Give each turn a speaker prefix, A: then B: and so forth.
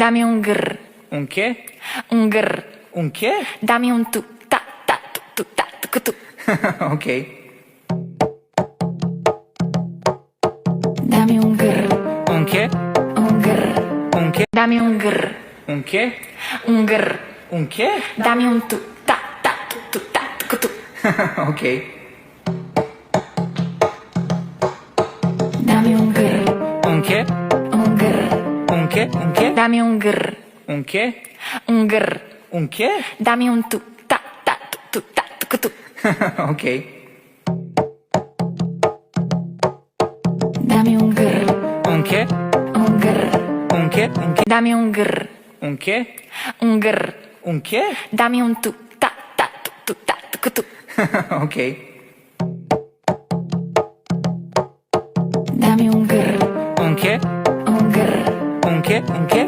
A: Dammi un grr,
B: Un che?
A: un grr.
B: Un che?
A: Dammi un tu, ta, ta, tu, ta, tu, tu.
B: Ok.
A: Dammi un grr,
B: Un che?
A: un grr.
B: Un che?
A: Dammi un grr,
B: Un che?
A: un grr.
B: Un che?
A: Dammi un tu, ta, ta, tu, ta, tu, tu.
B: Ok.
A: Dammi un grr,
B: Un che?
A: un grr.
B: Un che? Un che?
A: Dammi un grr,
B: Un che?
A: un grr.
B: Un che?
A: Dammi un tu, ta, ta, tu, ta, tu, tu.
B: Ok.
A: Dammi un grr,
B: Un che?
A: un grr.
B: Un che? Un che?
A: Dammi un grr,
B: Un che?
A: un grr.
B: Un che?
A: Dammi un tu, ta, ta, tu, ta, tu, tu.
B: Ok.
A: Dammi un grr,
B: Un che?
A: un grr.
B: Un che? Un che?